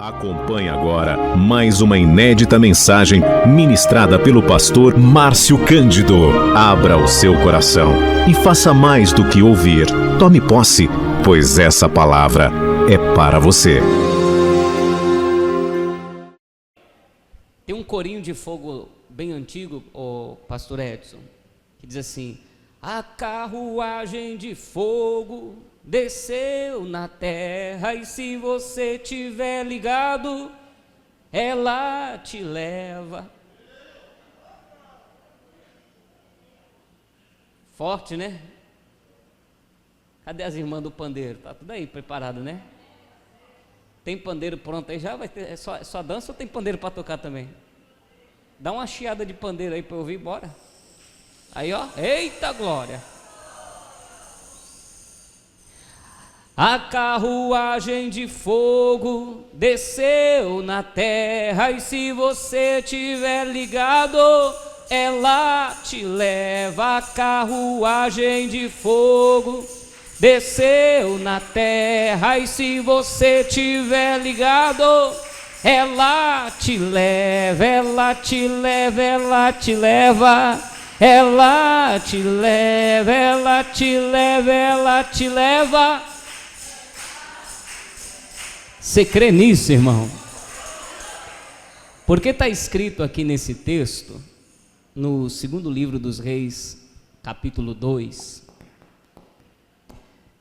Acompanhe agora mais uma inédita mensagem ministrada pelo pastor Márcio Cândido. Abra o seu coração e faça mais do que ouvir. Tome posse, pois essa palavra é para você. Tem um corinho de fogo bem antigo, o pastor Edson, que diz assim: a carruagem de fogo desceu na terra, e se você tiver ligado, ela te leva. Forte, né? Cadê as irmãs do pandeiro? Tá tudo aí preparado, né? Tem pandeiro pronto aí já? Vai ter, é só dança ou tem pandeiro para tocar também? Dá uma chiada de pandeiro aí para eu ouvir, bora. Aí, ó, eita glória! A carruagem de fogo desceu na terra, e se você tiver ligado, ela te leva. A carruagem de fogo desceu na terra, e se você tiver ligado, ela te leva, ela te leva, ela te leva, ela te leva, ela te leva, ela te leva. Você crê nisso, irmão? Porque está escrito aqui nesse texto, no segundo livro dos Reis, capítulo 2.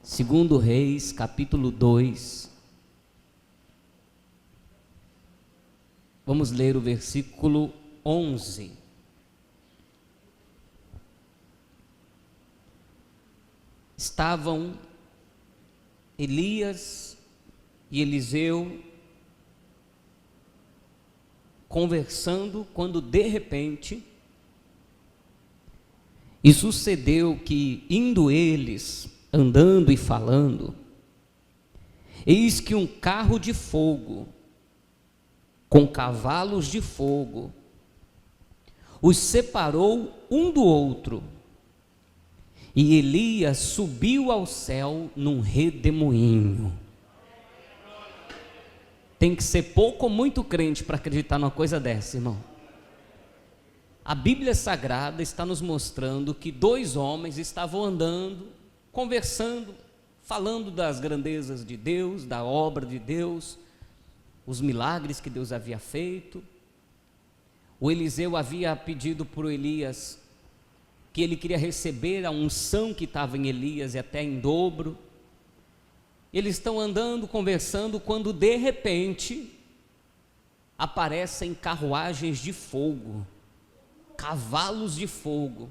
Segundo Reis, capítulo 2. Vamos ler o versículo 11. Estavam Elias e Eliseu conversando, quando de repente, e sucedeu que, indo eles, andando e falando, eis que um carro de fogo, com cavalos de fogo, os separou um do outro, e Elias subiu ao céu num redemoinho. Tem que ser pouco ou muito crente para acreditar numa coisa dessa, irmão. A Bíblia Sagrada está nos mostrando que dois homens estavam andando, conversando, falando das grandezas de Deus, da obra de Deus, os milagres que Deus havia feito. O Eliseu havia pedido para o Elias que ele queria receber a unção que estava em Elias, e até em dobro. Eles estão andando, conversando, quando de repente aparecem carruagens de fogo, cavalos de fogo.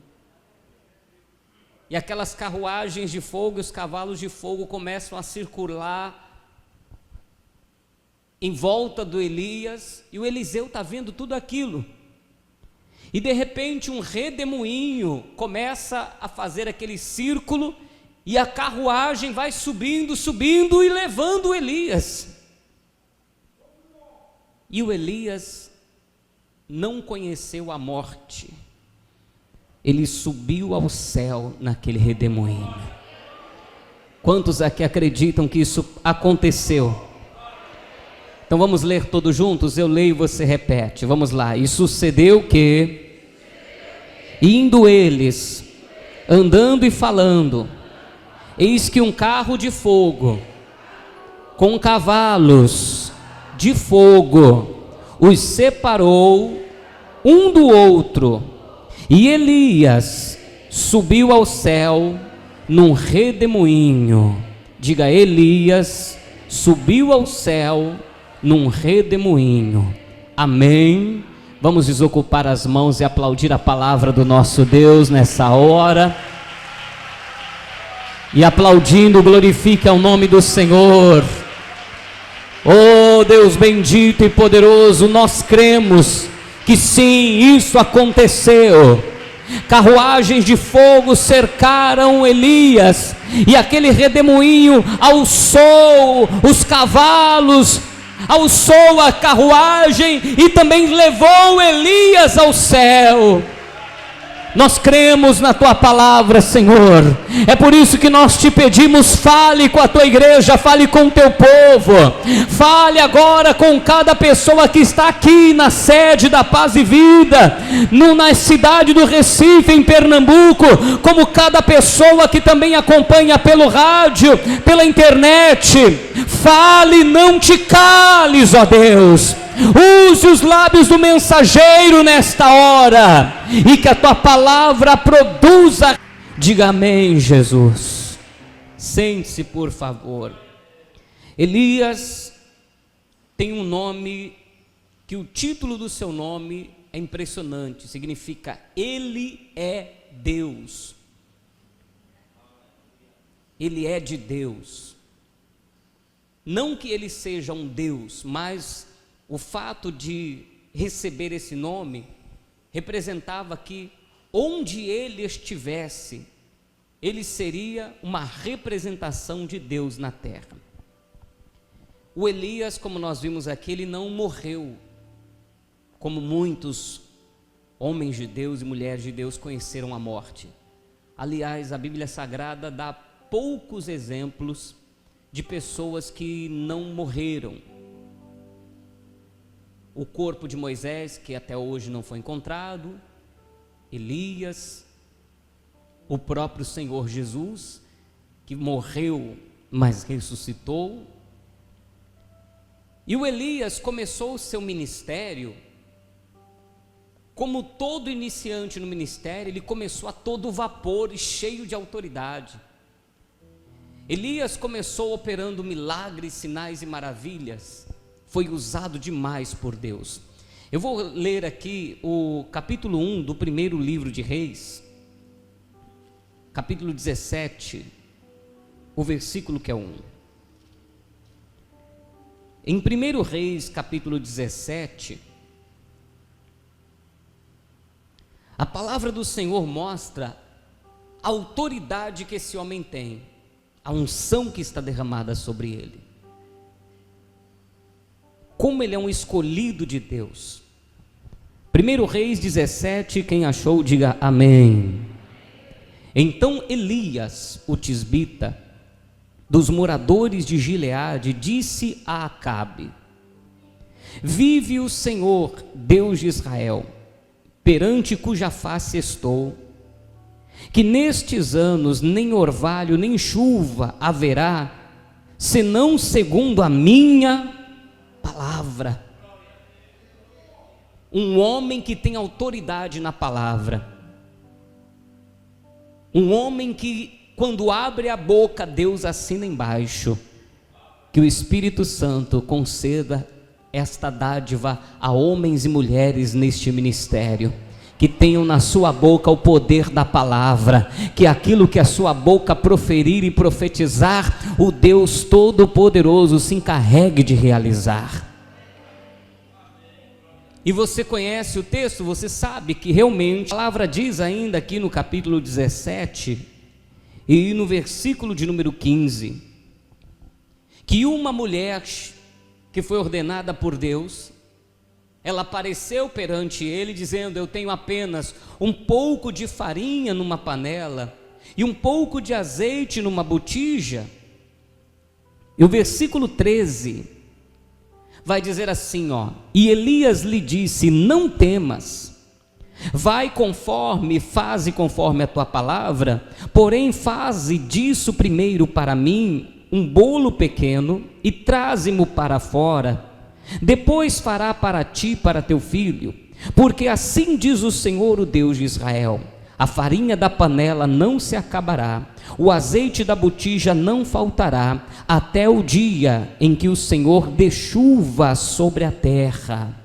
E aquelas carruagens de fogo e os cavalos de fogo começam a circular em volta do Elias, e o Eliseu está vendo tudo aquilo. E de repente um redemoinho começa a fazer aquele círculo, e a carruagem vai subindo, subindo e levando o Elias. E o Elias não conheceu a morte. Ele subiu ao céu naquele redemoinho. Quantos aqui acreditam que isso aconteceu? Então vamos ler todos juntos? Eu leio e você repete. Vamos lá. E sucedeu que, indo eles, andando e falando, eis que um carro de fogo, com cavalos de fogo, os separou um do outro, e Elias subiu ao céu num redemoinho. Diga: Elias subiu ao céu num redemoinho. Amém. Vamos desocupar as mãos e aplaudir a palavra do nosso Deus nessa hora. E aplaudindo, glorifique ao nome do Senhor. Oh Deus bendito e poderoso, nós cremos que sim, isso aconteceu. Carruagens de fogo cercaram Elias, e aquele redemoinho alçou os cavalos, alçou a carruagem e também levou Elias ao céu. Nós cremos na tua palavra, Senhor. É por isso que nós te pedimos, fale com a tua igreja, fale com o teu povo. Fale agora com cada pessoa que está aqui na sede da Paz e Vida, na cidade do Recife, em Pernambuco, como cada pessoa que também acompanha pelo rádio, pela internet. Fale, não te cales, ó Deus. Use os lábios do mensageiro nesta hora, e que a tua palavra produza. Diga amém, Jesus. Sente-se, por favor. Elias tem um nome, que o título do seu nome é impressionante, significa Ele é Deus. Ele é de Deus. Não que ele seja um Deus, mas o fato de receber esse nome representava que onde ele estivesse, ele seria uma representação de Deus na terra. O Elias, como nós vimos aqui, ele não morreu, como muitos homens de Deus e mulheres de Deus conheceram a morte. Aliás, a Bíblia Sagrada dá poucos exemplos de pessoas que não morreram. O corpo de Moisés, que até hoje não foi encontrado, Elias, o próprio Senhor Jesus, que morreu, mas ressuscitou. E o Elias começou o seu ministério, como todo iniciante no ministério, ele começou a todo vapor e cheio de autoridade. Elias começou operando milagres, sinais e maravilhas, foi usado demais por Deus. Eu vou ler aqui o capítulo 1 do primeiro livro de Reis, capítulo 17, o versículo que é 1. Em 1 Reis, capítulo 17, a palavra do Senhor mostra a autoridade que esse homem tem, a unção que está derramada sobre ele. Como ele é um escolhido de Deus. 1 Reis 17, quem achou, diga amém. Então Elias, o tisbita, dos moradores de Gileade, disse a Acabe: vive o Senhor, Deus de Israel, perante cuja face estou, que nestes anos nem orvalho nem chuva haverá, senão segundo a minha palavra. Um homem que tem autoridade na palavra, um homem que quando abre a boca, Deus assina embaixo. Que o Espírito Santo conceda esta dádiva a homens e mulheres neste ministério, que tenham na sua boca o poder da palavra, que aquilo que a sua boca proferir e profetizar, o Deus Todo-Poderoso se encarregue de realizar. E você conhece o texto, você sabe que realmente a palavra diz ainda aqui no capítulo 17 e no versículo de número 15, que uma mulher que foi ordenada por Deus, ela apareceu perante ele dizendo: eu tenho apenas um pouco de farinha numa panela e um pouco de azeite numa botija. E o versículo 13 vai dizer assim, e Elias lhe disse: não temas, vai faze conforme a tua palavra, porém faze disso primeiro para mim um bolo pequeno e traze-mo para fora, depois fará para ti e para teu filho, porque assim diz o Senhor, o Deus de Israel: a farinha da panela não se acabará, o azeite da botija não faltará, até o dia em que o Senhor dê chuva sobre a terra.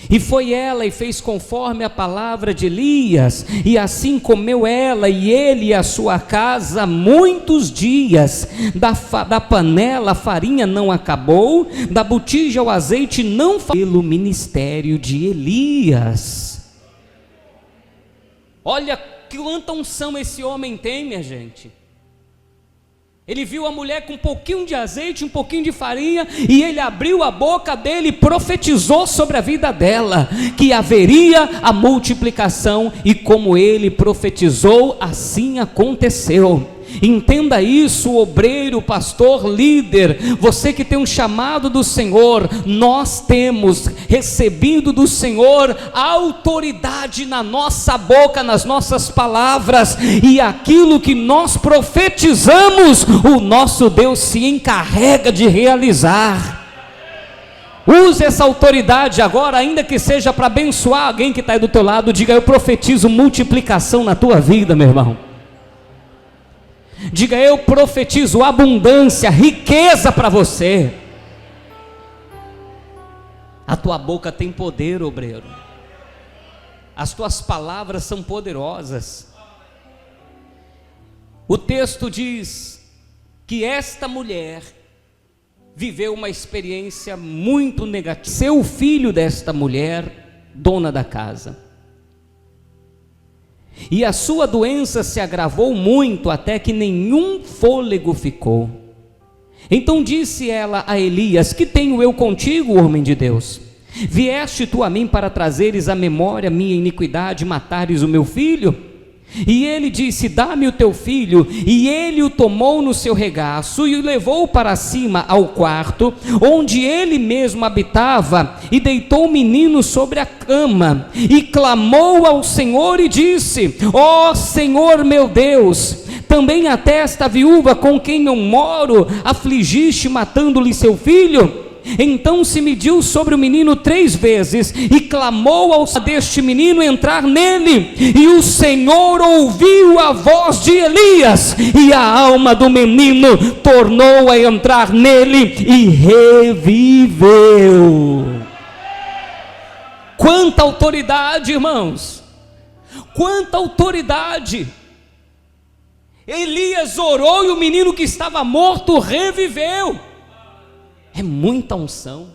E foi ela e fez conforme a palavra de Elias, e assim comeu ela e ele e a sua casa muitos dias. Da panela a farinha não acabou, da botija o azeite não faltou. Pelo ministério de Elias. Olha quanta unção esse homem tem, minha gente. Ele viu a mulher com um pouquinho de azeite, um pouquinho de farinha, e ele abriu a boca dele e profetizou sobre a vida dela, que haveria a multiplicação, e como ele profetizou, assim aconteceu. Entenda isso, obreiro, pastor, líder, você que tem um chamado do Senhor. Nós temos recebido do Senhor autoridade na nossa boca, nas nossas palavras, e aquilo que nós profetizamos, o nosso Deus se encarrega de realizar. Use essa autoridade agora, ainda que seja para abençoar alguém que está aí do teu lado. Diga: eu profetizo multiplicação na tua vida, meu irmão. Diga: eu profetizo abundância, riqueza para você. A tua boca tem poder, obreiro. As tuas palavras são poderosas. O texto diz que esta mulher viveu uma experiência muito negativa. Seu filho desta mulher, dona da casa, e a sua doença se agravou muito, até que nenhum fôlego ficou. Então disse ela a Elias: que tenho eu contigo, homem de Deus? Vieste tu a mim para trazeres à memória minha iniquidade, matares o meu filho? E ele disse: dá-me o teu filho. E ele o tomou no seu regaço e o levou para cima ao quarto, onde ele mesmo habitava, e deitou o menino sobre a cama, e clamou ao Senhor e disse: ó Senhor meu Deus, também até esta viúva com quem eu moro afligiste, matando-lhe seu filho? Então se mediu sobre o menino 3 vezes, e clamou ao deste menino entrar nele, e o Senhor ouviu a voz de Elias, e a alma do menino tornou a entrar nele, e reviveu. Quanta autoridade, irmãos! Quanta autoridade! Elias orou e o menino que estava morto reviveu. É muita unção,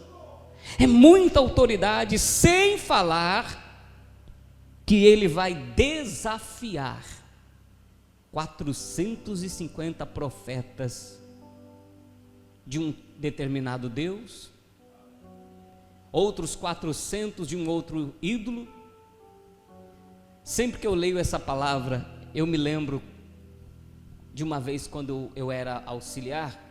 é muita autoridade, sem falar que ele vai desafiar 450 profetas de um determinado Deus, outros 400 de um outro ídolo. Sempre que eu leio essa palavra, eu me lembro de uma vez quando eu era auxiliar,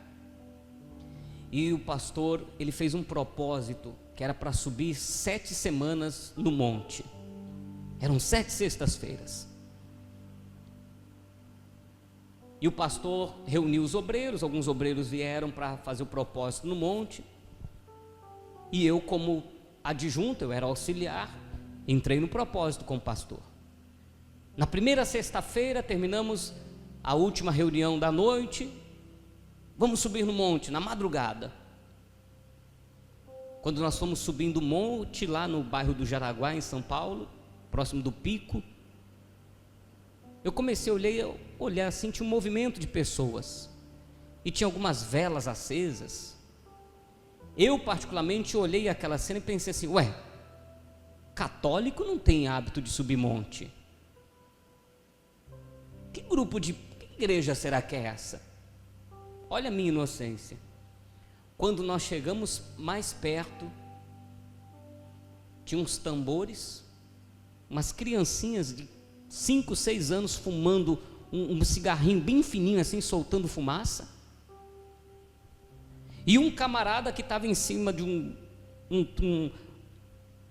e o pastor, ele fez um propósito, que era para subir 7 semanas no monte. Eram 7 sextas-feiras. E o pastor reuniu os obreiros, alguns obreiros vieram para fazer o propósito no monte. E eu, como adjunto, eu era auxiliar, entrei no propósito com o pastor. Na primeira sexta-feira, terminamos a última reunião da noite. Vamos subir no monte, na madrugada. Quando nós fomos subindo o monte, lá no bairro do Jaraguá, em São Paulo, próximo do Pico, eu comecei a olhar assim, tinha um movimento de pessoas, e tinha algumas velas acesas. Eu particularmente olhei aquela cena e pensei assim: ué, católico não tem hábito de subir monte. Que igreja será que é essa? Olha a minha inocência. Quando nós chegamos mais perto, tinha uns tambores, umas criancinhas de 5, 6 anos fumando um cigarrinho bem fininho assim, soltando fumaça. E um camarada que estava em cima de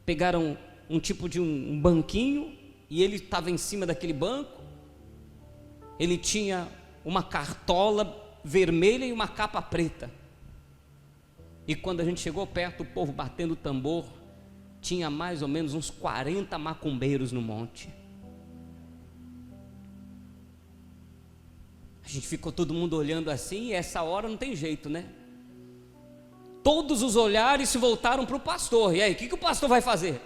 pegaram um tipo de um banquinho, e ele estava em cima daquele banco. Ele tinha uma cartola vermelha e uma capa preta. E quando a gente chegou perto, o povo batendo tambor, tinha mais ou menos uns 40 macumbeiros no monte. A gente ficou todo mundo olhando assim, e essa hora não tem jeito, né? Todos os olhares se voltaram para o pastor. E aí, o que o pastor vai fazer?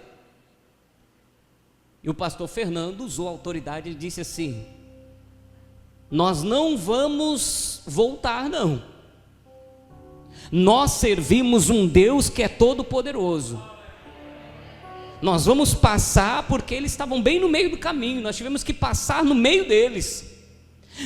E o pastor Fernando usou a autoridade, ele disse assim: nós não vamos voltar, não. Nós servimos um Deus que é todo poderoso. Nós vamos passar, porque eles estavam bem no meio do caminho, nós tivemos que passar no meio deles.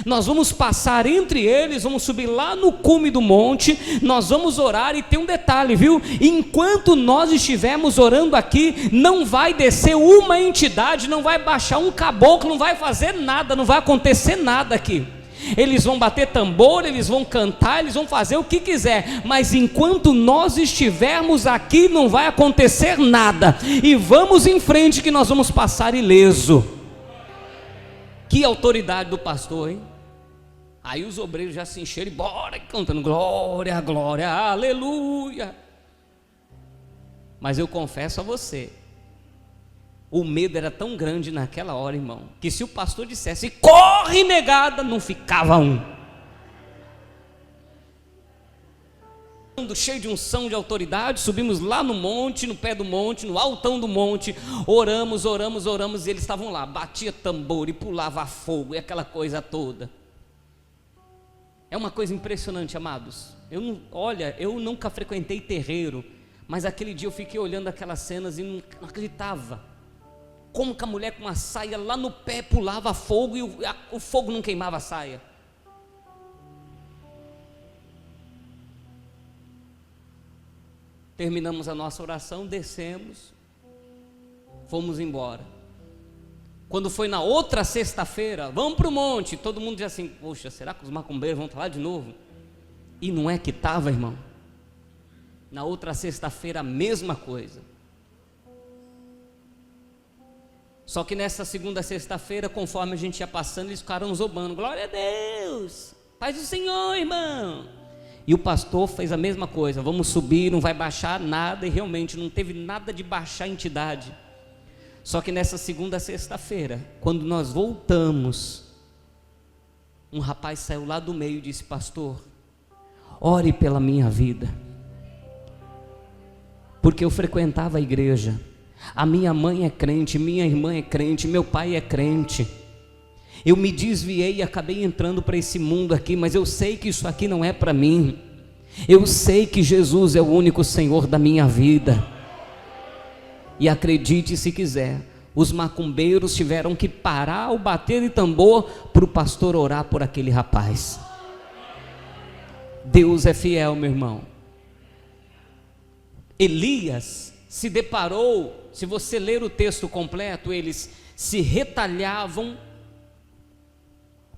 Nós vamos passar entre eles, vamos subir lá no cume do monte, nós vamos orar. E tem um detalhe, viu? Enquanto nós estivermos orando aqui, não vai descer uma entidade, não vai baixar um caboclo, não vai fazer nada, não vai acontecer nada aqui. Eles vão bater tambor, eles vão cantar, eles vão fazer o que quiser, mas enquanto nós estivermos aqui, não vai acontecer nada. E vamos em frente, que nós vamos passar ileso. Que autoridade do pastor, hein? Aí os obreiros já se encheram e bora cantando glória, glória, aleluia. Mas eu confesso a você, o medo era tão grande naquela hora, irmão, que se o pastor dissesse corre negada, não ficava um. Cheio de unção, de autoridade, subimos lá no monte, no pé do monte, no altão do monte, oramos, e eles estavam lá, batia tambor e pulava fogo e aquela coisa toda. É uma coisa impressionante, amados. Eu nunca frequentei terreiro, mas aquele dia eu fiquei olhando aquelas cenas e não acreditava. Como que a mulher com uma saia lá no pé pulava fogo e o fogo não queimava a saia? Terminamos a nossa oração, descemos, fomos embora. Quando foi na outra sexta-feira, vamos para o monte, todo mundo dizia assim, poxa, será que os macumbeiros vão estar lá de novo? E não é que estava, irmão. Na outra sexta-feira a mesma coisa. Só que nessa segunda sexta-feira, conforme a gente ia passando, eles ficaram zombando, glória a Deus, paz do Senhor, irmão. E o pastor fez a mesma coisa, vamos subir, não vai baixar nada, e realmente não teve nada de baixar a entidade. Só que nessa segunda sexta-feira, quando nós voltamos, um rapaz saiu lá do meio e disse, pastor, ore pela minha vida, porque eu frequentava a igreja, a minha mãe é crente, minha irmã é crente, meu pai é crente, eu me desviei e acabei entrando para esse mundo aqui, mas eu sei que isso aqui não é para mim, eu sei que Jesus é o único Senhor da minha vida. E acredite se quiser, os macumbeiros tiveram que parar o bater de tambor para o pastor orar por aquele rapaz. Deus é fiel, meu irmão. Elias se deparou, se você ler o texto completo, eles se retalhavam.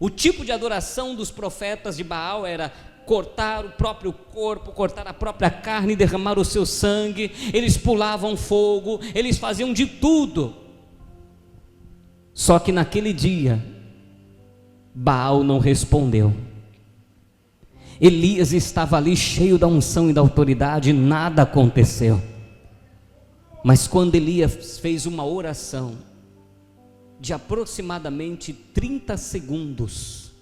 O tipo de adoração dos profetas de Baal era cortar o próprio corpo, cortar a própria carne, derramar o seu sangue. Eles pulavam fogo, eles faziam de tudo. Só que naquele dia, Baal não respondeu. Elias estava ali cheio da unção e da autoridade, e nada aconteceu. Mas quando Elias fez uma oração de aproximadamente 30 segundos,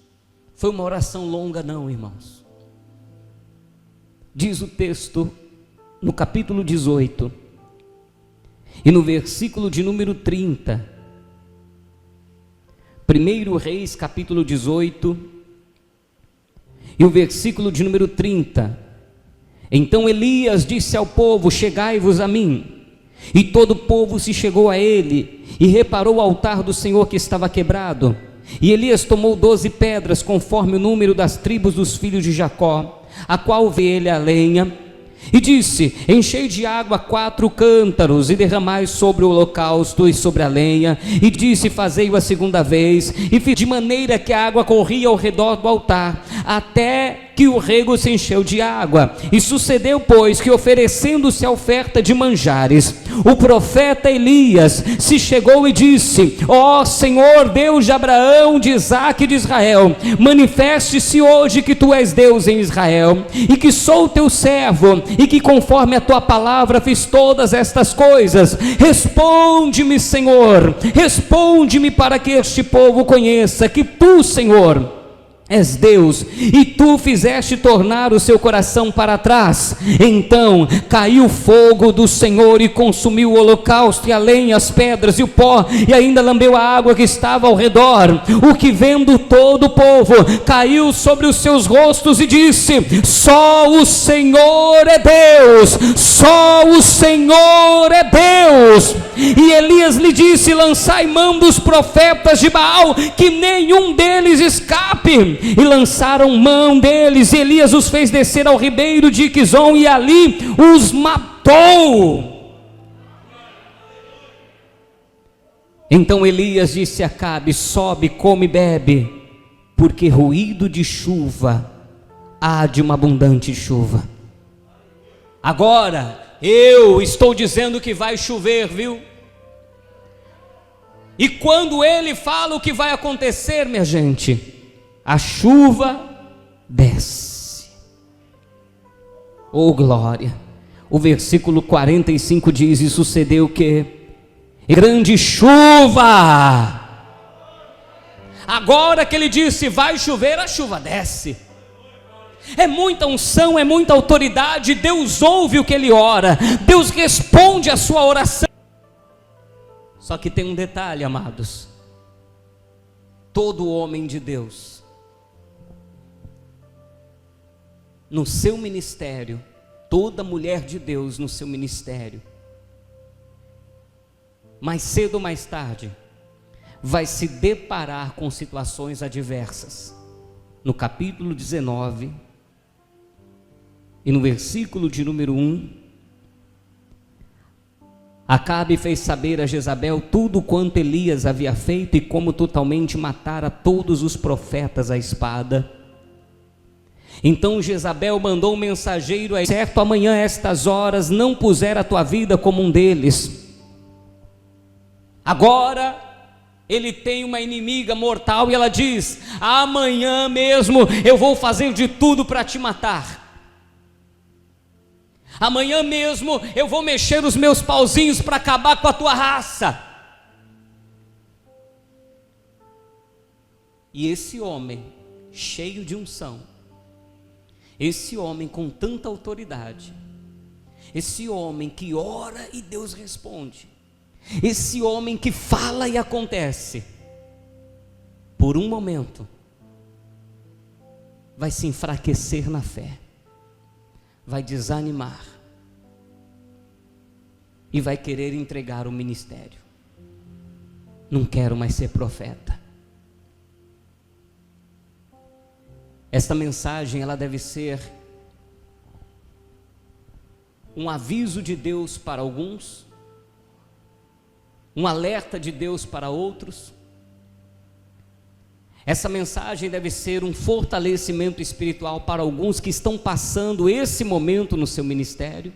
foi uma oração longa não, irmãos. Diz o texto, no capítulo 18, e no versículo de número 30, 1 Reis capítulo 18, e o versículo de número 30, então Elias disse ao povo, chegai-vos a mim, e todo o povo se chegou a ele, e reparou o altar do Senhor que estava quebrado, e Elias tomou 12 pedras, conforme o número das tribos dos filhos de Jacó, a qual veio ele a lenha, e disse, enchei de água 4 cântaros, e derramai sobre o holocausto e sobre a lenha, e disse, fazei-o a segunda vez, e fiz de maneira que a água corria ao redor do altar, até que o rego se encheu de água. E sucedeu, pois, que oferecendo-se a oferta de manjares, o profeta Elias se chegou e disse, ó Senhor Deus de Abraão, de Isaque e de Israel, manifeste-se hoje que tu és Deus em Israel, e que sou teu servo, e que conforme a tua palavra fiz todas estas coisas. Responde-me, Senhor, responde-me, para que este povo conheça que tu, Senhor, és Deus, e tu fizeste tornar o seu coração para trás. Então caiu o fogo do Senhor e consumiu o holocausto, e a lenha, as pedras e o pó, e ainda lambeu a água que estava ao redor. O que vendo todo o povo caiu sobre os seus rostos e disse: só o Senhor é Deus, só o Senhor é Deus. E Elias lhe disse: lançai mão dos profetas de Baal, que nenhum deles escape. E lançaram mão deles, e Elias os fez descer ao ribeiro de Quizon, e ali os matou. Então Elias disse a Acabe: sobe, come e bebe, porque ruído de chuva há de uma abundante chuva. Agora eu estou dizendo que vai chover, viu? E quando ele fala o que vai acontecer, minha gente, a chuva desce. Oh glória! O versículo 45 diz: e sucedeu que grande chuva. Agora que ele disse vai chover, a chuva desce. É muita unção, é muita autoridade. Deus ouve o que ele ora, Deus responde a sua oração. Só que tem um detalhe, amados: todo homem de Deus, no seu ministério, toda mulher de Deus no seu ministério, mais cedo ou mais tarde, vai se deparar com situações adversas. No capítulo 19, e no versículo de número 1, Acabe fez saber a Jezabel tudo quanto Elias havia feito, e como totalmente matara todos os profetas à espada. Então Jezabel mandou um mensageiro: certo, amanhã a estas horas não puser a tua vida como um deles. Agora ele tem uma inimiga mortal, e ela diz: amanhã mesmo eu vou fazer de tudo para te matar. Amanhã mesmo eu vou mexer os meus pauzinhos para acabar com a tua raça. E esse homem cheio de unção, esse homem com tanta autoridade, esse homem que ora e Deus responde, esse homem que fala e acontece, por um momento vai se enfraquecer na fé, vai desanimar e vai querer entregar o ministério. Não quero mais ser profeta. Esta mensagem, ela deve ser um aviso de Deus para alguns, um alerta de Deus para outros. Essa mensagem deve ser um fortalecimento espiritual para alguns que estão passando esse momento no seu ministério,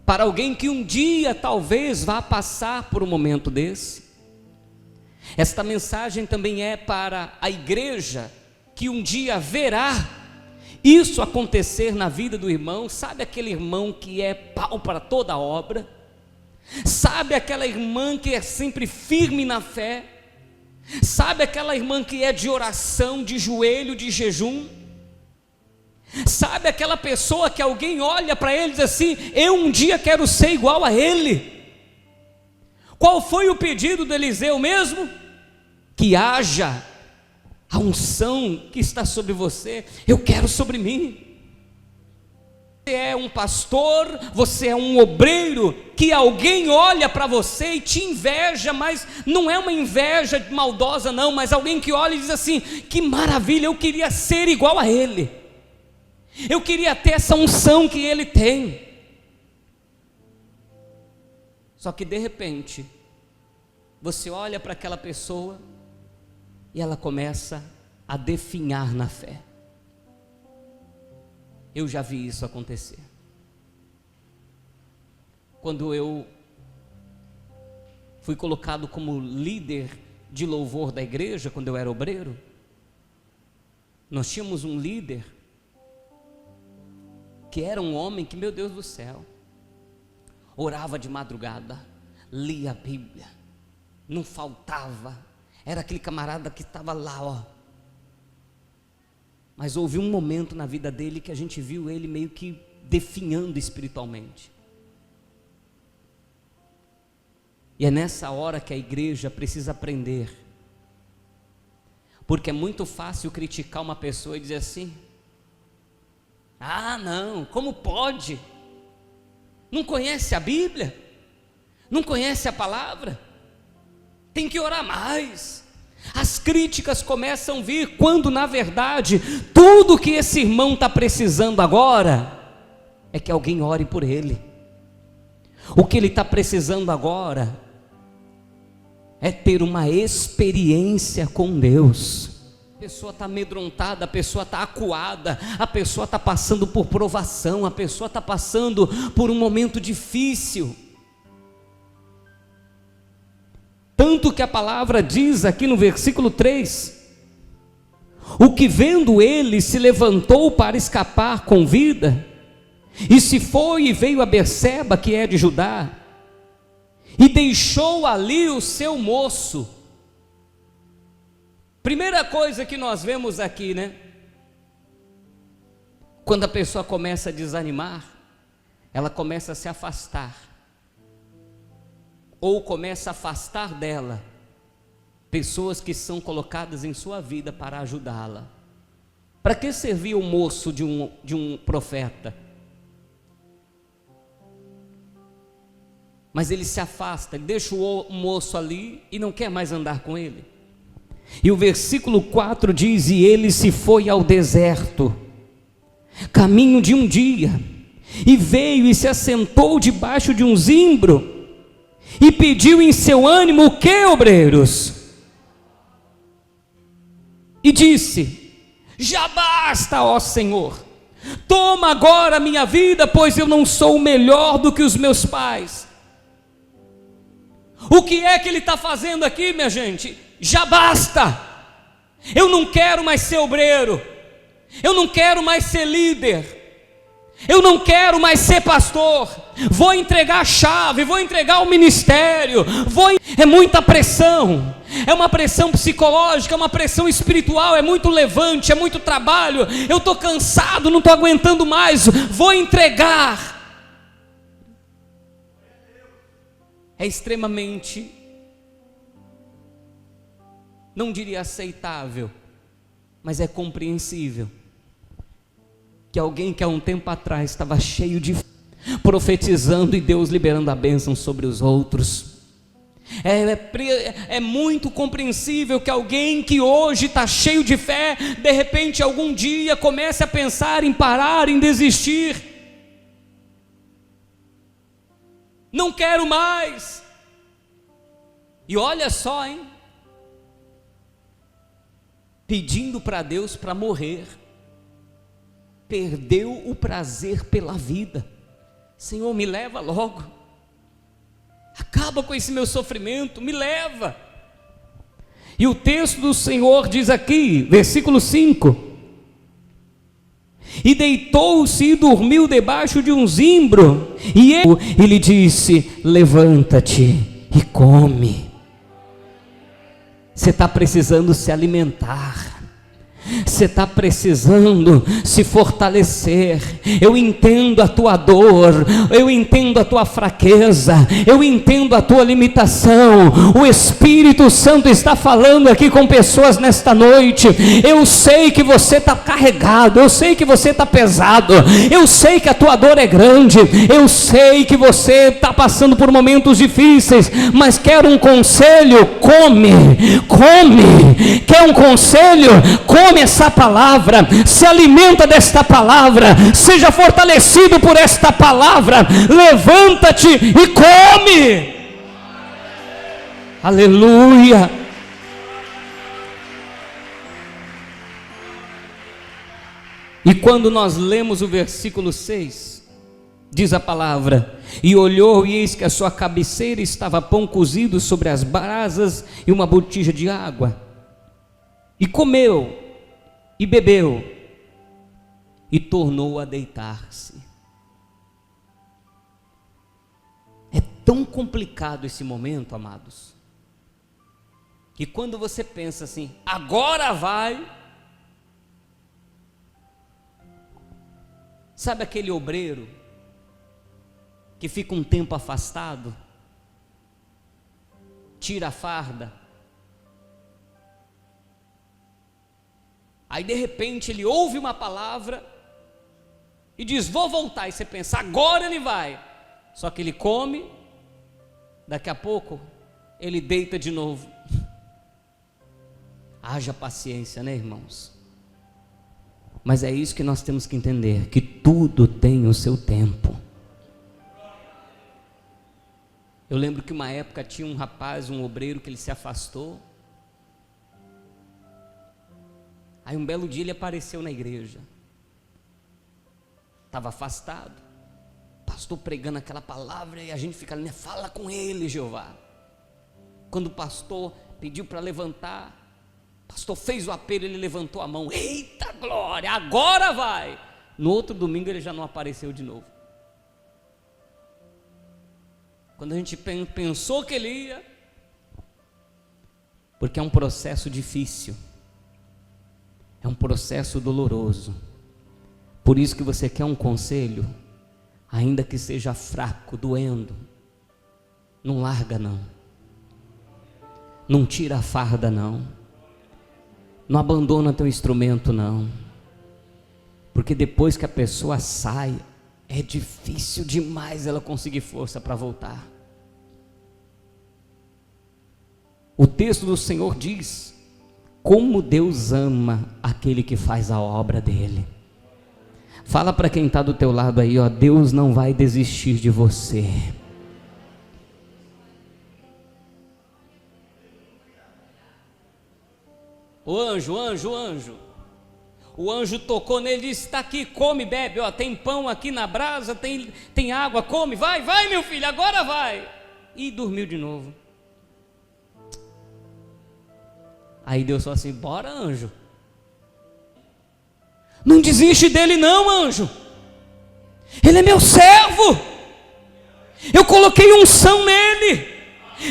para alguém que um dia talvez vá passar por um momento desse. Esta mensagem também é para a igreja que um dia verá isso acontecer na vida do irmão. Sabe aquele irmão que é pau para toda a obra? Sabe aquela irmã que é sempre firme na fé? Sabe aquela irmã que é de oração, de joelho, de jejum? Sabe aquela pessoa que alguém olha para ele e diz assim: eu um dia quero ser igual a ele? Qual foi o pedido do Eliseu mesmo? Que haja a unção que está sobre você, eu quero sobre mim. Você é um pastor, você é um obreiro, que alguém olha para você e te inveja, mas não é uma inveja maldosa não, mas alguém que olha e diz assim: que maravilha, eu queria ser igual a ele, eu queria ter essa unção que ele tem. Só que de repente, você olha para aquela pessoa e ela começa a definhar na fé. Eu já vi isso acontecer. Quando eu fui colocado como líder de louvor da igreja, quando eu era obreiro, nós tínhamos um líder que era um homem que, meu Deus do céu, orava de madrugada, lia a Bíblia, não faltava. Era aquele camarada que estava lá, Mas houve um momento na vida dele que a gente viu ele meio que definhando espiritualmente. E é nessa hora que a igreja precisa aprender. Porque é muito fácil criticar uma pessoa e dizer assim: ah, não, como pode? Não conhece a Bíblia? Não conhece a palavra? Tem que orar mais. As críticas começam a vir quando, na verdade, tudo que esse irmão está precisando agora é que alguém ore por ele. O que ele está precisando agora é ter uma experiência com Deus. A pessoa está amedrontada, a pessoa está acuada, a pessoa está passando por provação, a pessoa está passando por um momento difícil. Tanto que a palavra diz aqui no versículo 3: o que vendo ele se levantou para escapar com vida, e se foi e veio a Berseba, que é de Judá, e deixou ali o seu moço. Primeira coisa que nós vemos aqui, né? Quando a pessoa começa a desanimar, ela começa a se afastar, ou começa a afastar dela pessoas que são colocadas em sua vida para ajudá-la. Para que servia o moço de um profeta? Mas ele se afasta, ele deixa o moço ali e não quer mais andar com ele. E o versículo 4 diz: e ele se foi ao deserto, caminho de um dia, e veio e se assentou debaixo de um zimbro, e pediu em seu ânimo o que, obreiros? E disse: já basta, ó Senhor, toma agora a minha vida, pois eu não sou melhor do que os meus pais. O que é que ele está fazendo aqui, minha gente? Já basta. Eu não quero mais ser obreiro, eu não quero mais ser líder, eu não quero mais ser pastor. Vou entregar a chave, vou entregar o ministério, é muita pressão, é uma pressão psicológica, é uma pressão espiritual, é muito levante, é muito trabalho, eu estou cansado, não estou aguentando mais, vou entregar. É extremamente, não diria aceitável, mas é compreensível, que alguém que há um tempo atrás estava cheio de profetizando e Deus liberando a bênção sobre os outros, é muito compreensível que alguém que hoje está cheio de fé, de repente algum dia comece a pensar em parar, em desistir. Não quero mais. E olha só, hein? Pedindo para Deus para morrer, perdeu o prazer pela vida. Senhor, me leva logo, acaba com esse meu sofrimento, me leva. E o texto do Senhor diz aqui, versículo 5: e deitou-se e dormiu debaixo de um zimbro, e ele lhe disse: levanta-te e come. Você está precisando se alimentar, você está precisando se fortalecer. Eu entendo a tua dor, eu entendo a tua fraqueza, eu entendo a tua limitação. O Espírito Santo está falando aqui com pessoas nesta noite. Eu sei que você está carregado, eu sei que você está pesado, eu sei que a tua dor é grande, eu sei que você está passando por momentos difíceis, mas quer um conselho? Come. Quer um conselho? Come essa palavra, se alimenta desta palavra, seja fortalecido por esta palavra, levanta-te e come. Aleluia. E quando nós lemos o versículo 6, diz a palavra: e olhou, e eis que a sua cabeceira estava pão cozido sobre as brasas e uma botija de água, e comeu e bebeu, e tornou a deitar-se. É tão complicado esse momento, amados, que quando você pensa assim, agora vai, Sabe aquele obreiro que fica um tempo afastado, tira a farda, aí de repente ele ouve uma palavra e diz: vou voltar. E você pensa, agora ele vai. Só que ele come, daqui a pouco ele deita de novo. Haja paciência, né, irmãos? Mas é isso que nós temos que entender, que tudo tem o seu tempo. Eu lembro que uma época tinha um rapaz, um obreiro, que ele se afastou. Aí um belo dia ele apareceu na igreja. Estava afastado, pastor pregando aquela palavra, e a gente fica ali, né? Fala com ele, Jeová. Quando o pastor pediu para levantar, o pastor fez o apelo, ele levantou a mão. Eita glória, agora vai. No outro domingo ele já não apareceu de novo. Quando a gente pensou que ele ia, porque é um processo difícil, é um processo doloroso. Por isso que você quer um conselho, ainda que seja fraco, doendo, não larga não, não tira a farda não, não abandona teu instrumento não, porque depois que a pessoa sai, é difícil demais ela conseguir força para voltar. O texto do Senhor diz: como Deus ama aquele que faz a obra dele. Fala para quem está do teu lado aí, ó, Deus não vai desistir de você. O anjo. O anjo tocou nele e disse: está aqui, come, bebe, ó, tem pão aqui na brasa, tem água, come, vai meu filho, agora vai. E dormiu de novo. Aí Deus falou assim: bora, anjo. Não desiste dele não, anjo. Ele é meu servo. Eu coloquei unção nele.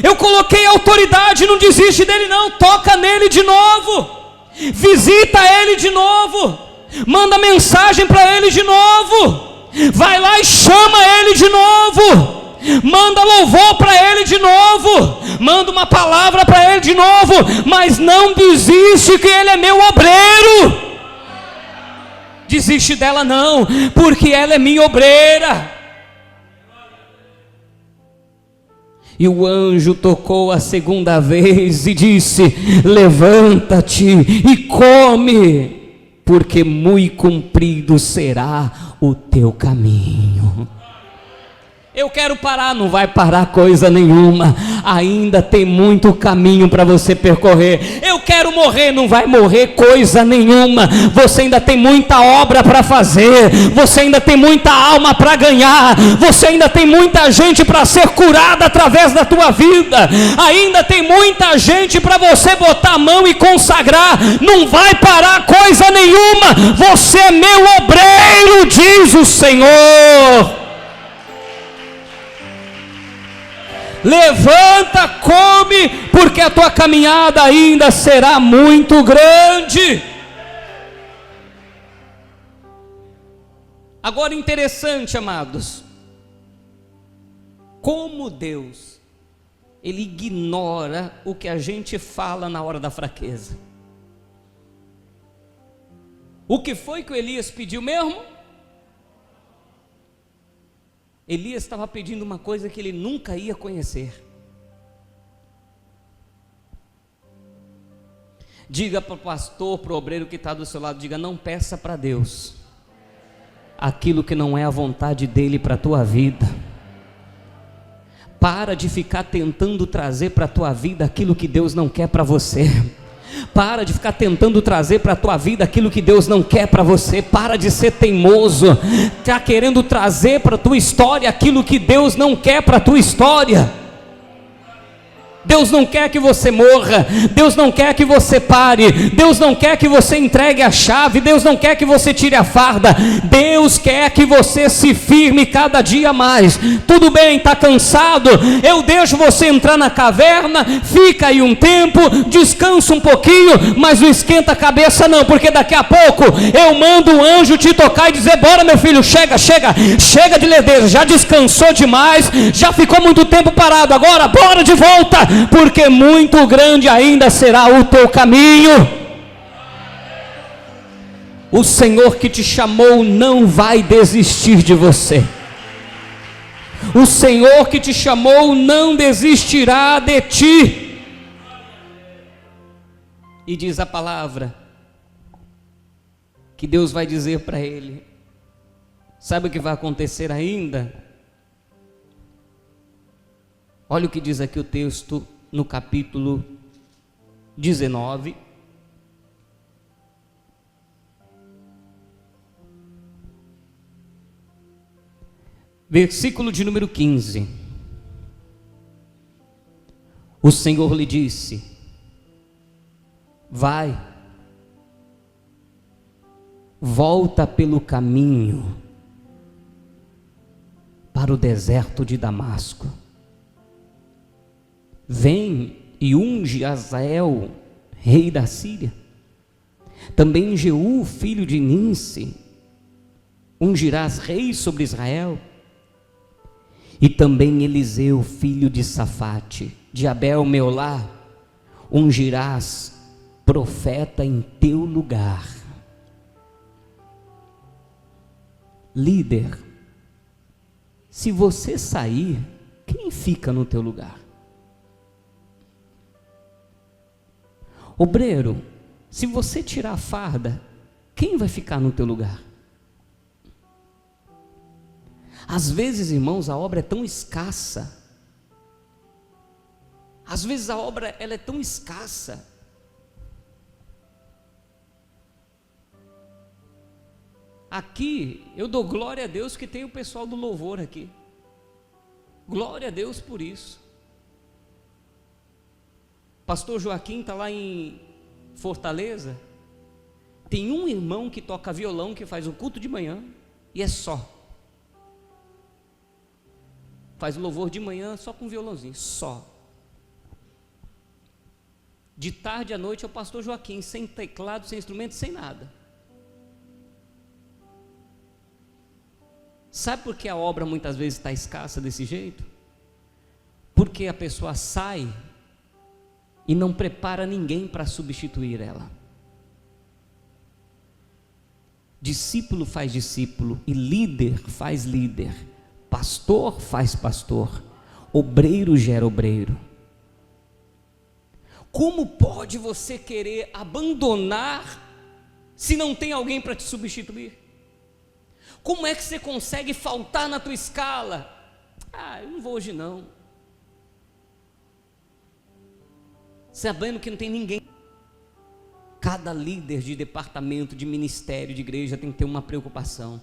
Eu coloquei autoridade, não desiste dele não. Toca nele de novo. Visita ele de novo. Manda mensagem para ele de novo. Vai lá e chama ele de novo. Manda louvor para ele de novo. Manda uma palavra para ele de novo. Mas não desiste, que ele é meu obreiro. Desiste dela não, porque ela é minha obreira. E o anjo tocou a segunda vez e disse: levanta-te e come, porque muito comprido será o teu caminho. Eu quero parar, não vai parar coisa nenhuma, ainda tem muito caminho para você percorrer. Eu quero morrer, não vai morrer coisa nenhuma, você ainda tem muita obra para fazer, você ainda tem muita alma para ganhar, você ainda tem muita gente para ser curada através da tua vida, ainda tem muita gente para você botar a mão e consagrar. Não vai parar coisa nenhuma, você é meu obreiro, diz o Senhor. Levanta, come, porque a tua caminhada ainda será muito grande. Agora, interessante, amados, como Deus, Ele ignora o que a gente fala na hora da fraqueza. O que foi que o Elias pediu mesmo? Elias estava pedindo uma coisa que ele nunca ia conhecer. Diga para o pastor, para o obreiro que está do seu lado, diga: não peça para Deus aquilo que não é a vontade dele para a tua vida. Para de ficar tentando trazer para a tua vida aquilo que Deus não quer para você. Para de ficar tentando trazer para a tua vida aquilo que Deus não quer para você. Para de ser teimoso, está querendo trazer para a tua história aquilo que Deus não quer para a tua história. Deus não quer que você morra, Deus não quer que você pare, Deus não quer que você entregue a chave, Deus não quer que você tire a farda, Deus quer que você se firme cada dia mais. Tudo bem, está cansado, eu deixo você entrar na caverna, fica aí um tempo, descansa um pouquinho, mas não esquenta a cabeça não, porque daqui a pouco eu mando um anjo te tocar e dizer: bora meu filho, chega de lerdeza, já descansou demais, já ficou muito tempo parado, agora bora de volta, porque muito grande ainda será o teu caminho. O Senhor que te chamou não vai desistir de você. O Senhor que te chamou não desistirá de ti. E diz a palavra que Deus vai dizer para ele: sabe o que vai acontecer ainda? Olha o que diz aqui o texto no capítulo 19. Versículo de número 15. O Senhor lhe disse: vai, volta pelo caminho para o deserto de Damasco. Vem e unge Azael, rei da Síria. Também Jeú, filho de Ninsi, ungirás rei sobre Israel. E também Eliseu, filho de Safate, de Abel Meolá, ungirás profeta em teu lugar. Líder, se você sair, quem fica no teu lugar? Obreiro, se você tirar a farda, quem vai ficar no teu lugar? Às vezes, irmãos, a obra é tão escassa. Às vezes a obra ela é tão escassa. Aqui, eu dou glória a Deus que tem o pessoal do louvor aqui. Glória a Deus por isso. Pastor Joaquim está lá em Fortaleza. Tem um irmão que toca violão, que faz o culto de manhã, e é só. Faz o louvor de manhã só com violãozinho, só. De tarde à noite é o pastor Joaquim, sem teclado, sem instrumento, sem nada. Sabe por que a obra muitas vezes está escassa desse jeito? Porque a pessoa sai e não prepara ninguém para substituir ela. Discípulo faz discípulo e líder faz líder. Pastor faz pastor. Obreiro gera obreiro. Como pode você querer abandonar se não tem alguém para te substituir? Como é que você consegue faltar na tua escala? Eu não vou hoje não. Sabendo que não tem ninguém. Cada líder de departamento, de ministério, de igreja tem que ter uma preocupação.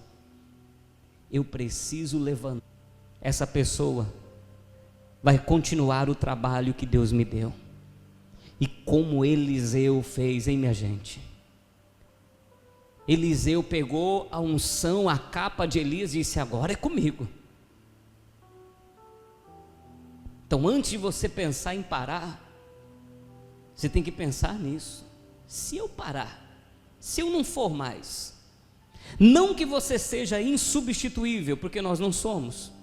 Eu preciso levantar. Essa pessoa vai continuar o trabalho que Deus me deu. E como Eliseu fez, hein, minha gente? Eliseu pegou a unção, a capa de Elias e disse: agora é comigo. Então, antes de você pensar em parar, você tem que pensar nisso. Se eu parar, se eu não for mais, não que você seja insubstituível, porque nós não somos.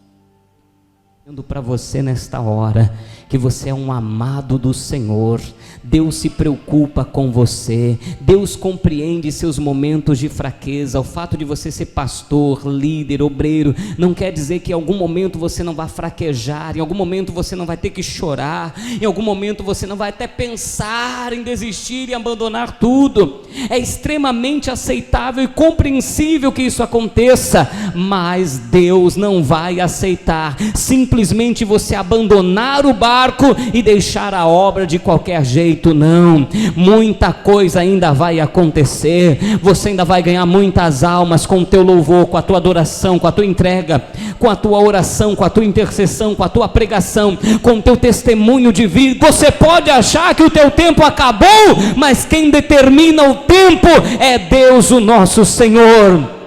Para você nesta hora, que você é um amado do Senhor, Deus se preocupa com você, Deus compreende seus momentos de fraqueza. O fato de você ser pastor, líder, obreiro, não quer dizer que em algum momento você não vai fraquejar, em algum momento você não vai ter que chorar, em algum momento você não vai até pensar em desistir e abandonar tudo. É extremamente aceitável e compreensível que isso aconteça, mas Deus não vai aceitar simplesmente simplesmente você abandonar o barco e deixar a obra de qualquer jeito, não. Muita coisa ainda vai acontecer, você ainda vai ganhar muitas almas com o teu louvor, com a tua adoração, com a tua entrega, com a tua oração, com a tua intercessão, com a tua pregação, com o teu testemunho de vida. Você pode achar que o teu tempo acabou, mas quem determina o tempo é Deus, o nosso Senhor.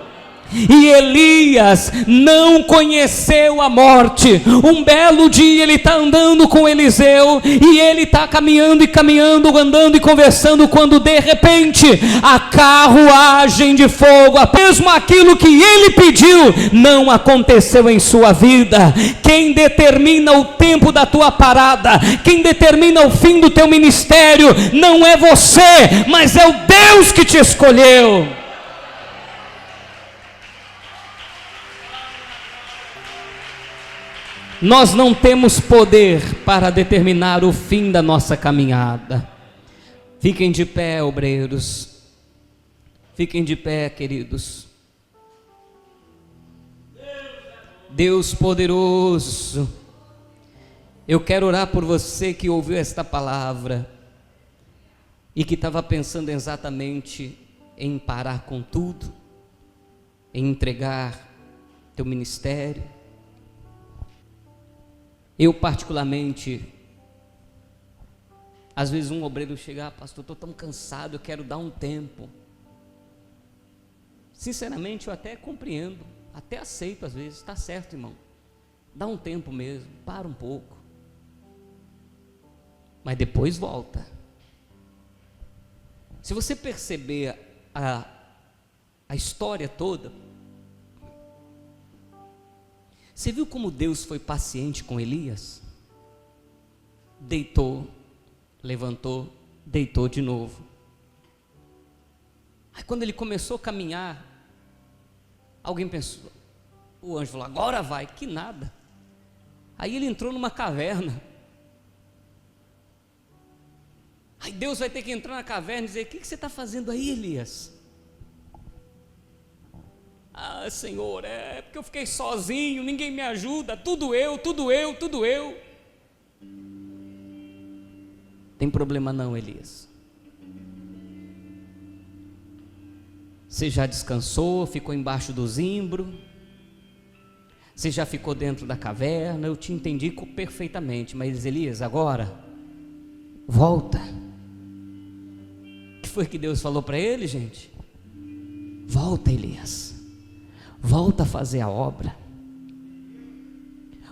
E Elias não conheceu a morte. Um belo dia ele está andando com Eliseu, e ele está caminhando e caminhando, andando e conversando, quando de repente a carruagem de fogo, mesmo aquilo que ele pediu, não aconteceu em sua vida. Quem determina o tempo da tua parada, quem determina o fim do teu ministério, não é você, mas é o Deus que te escolheu. Nós não temos poder para determinar o fim da nossa caminhada. Fiquem de pé, obreiros. Fiquem de pé, queridos. Deus poderoso, eu quero orar por você que ouviu esta palavra e que estava pensando exatamente em parar com tudo, em entregar teu ministério. Eu particularmente, às vezes um obreiro chega: pastor, estou tão cansado, eu quero dar um tempo. Sinceramente, eu até compreendo, até aceito às vezes, está certo, irmão, dá um tempo mesmo, para um pouco, mas depois volta. Se você perceber a história toda, você viu como Deus foi paciente com Elias? Deitou, levantou, deitou de novo. Aí quando ele começou a caminhar, alguém pensou, o anjo falou: agora vai. Que nada. Aí ele entrou numa caverna. Aí Deus vai ter que entrar na caverna e dizer: o que você está fazendo aí, Elias? Ah, Senhor, é porque eu fiquei sozinho, ninguém me ajuda, tudo eu. Tem problema não, Elias. Você já descansou, ficou embaixo do zimbro, você já ficou dentro da caverna, eu te entendi perfeitamente, mas Elias, agora, volta. O que foi que Deus falou para ele, gente? Volta, Elias. Volta a fazer a obra,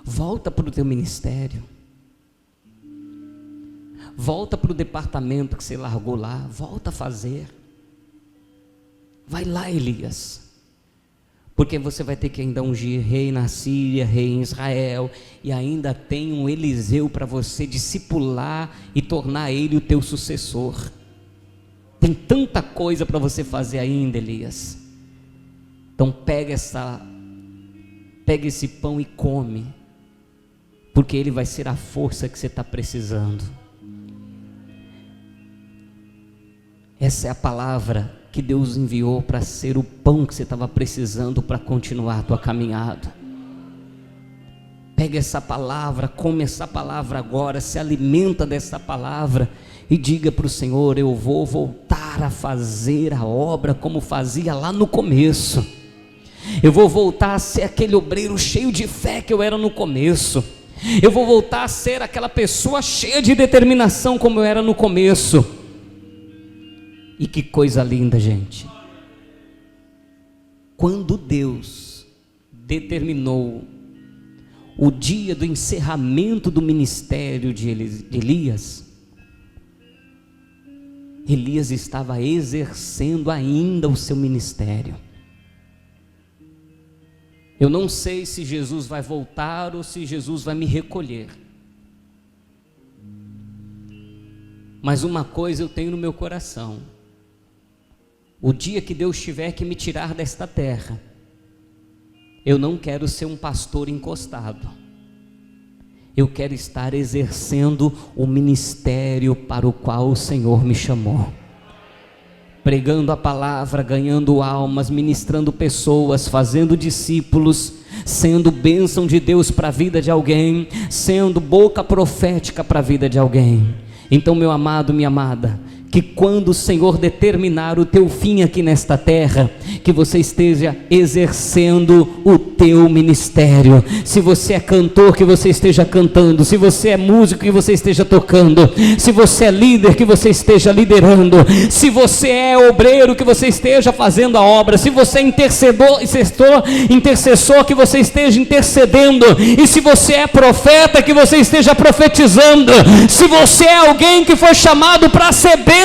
volta para o teu ministério, volta para o departamento que você largou lá, volta a fazer, vai lá, Elias, porque você vai ter que ainda ungir rei na Síria, rei em Israel, e ainda tem um Eliseu para você discipular e tornar ele o teu sucessor. Tem tanta coisa para você fazer ainda, Elias. Então pega esse pão e come, porque ele vai ser a força que você está precisando. Essa é a palavra que Deus enviou para ser o pão que você estava precisando para continuar a tua caminhada. Pega essa palavra, come essa palavra agora, se alimenta dessa palavra e diga para o Senhor: eu vou voltar a fazer a obra como fazia lá no começo. Eu vou voltar a ser aquele obreiro cheio de fé que eu era no começo. Eu vou voltar a ser aquela pessoa cheia de determinação como eu era no começo. E que coisa linda, gente. Quando Deus determinou o dia do encerramento do ministério de Elias, Elias estava exercendo ainda o seu ministério. Eu não sei se Jesus vai voltar ou se Jesus vai me recolher, mas uma coisa eu tenho no meu coração: o dia que Deus tiver que me tirar desta terra, eu não quero ser um pastor encostado, eu quero estar exercendo o ministério para o qual o Senhor me chamou. pregando a palavra, ganhando almas, ministrando pessoas, fazendo discípulos, sendo bênção de Deus para a vida de alguém, sendo boca profética para a vida de alguém. Então, meu amado, minha amada, que quando o Senhor determinar o teu fim aqui nesta terra, que você esteja exercendo o teu ministério. Se você é cantor, que você esteja cantando. Se você é músico, que você esteja tocando. Se você é líder, que você esteja liderando. Se você é obreiro, que você esteja fazendo a obra. Se você é intercessor, que você esteja intercedendo. E se você é profeta, que você esteja profetizando. Se você é alguém que foi chamado para ser bênção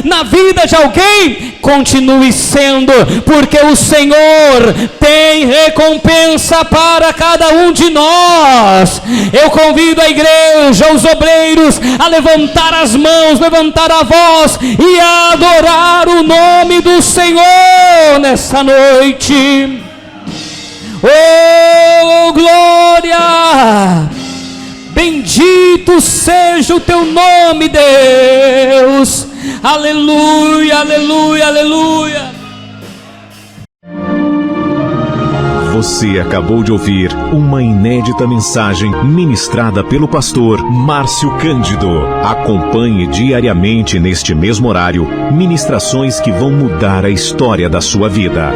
na vida de alguém, continue sendo, porque o Senhor tem recompensa para cada um de nós. Eu convido a igreja, os obreiros, a levantar as mãos, levantar a voz e a adorar o nome do Senhor nessa noite. Oh, glória! Bendito seja o teu nome, Deus. Aleluia, aleluia, aleluia. Você acabou de ouvir uma inédita mensagem ministrada pelo pastor Márcio Cândido. Acompanhe diariamente neste mesmo horário ministrações que vão mudar a história da sua vida.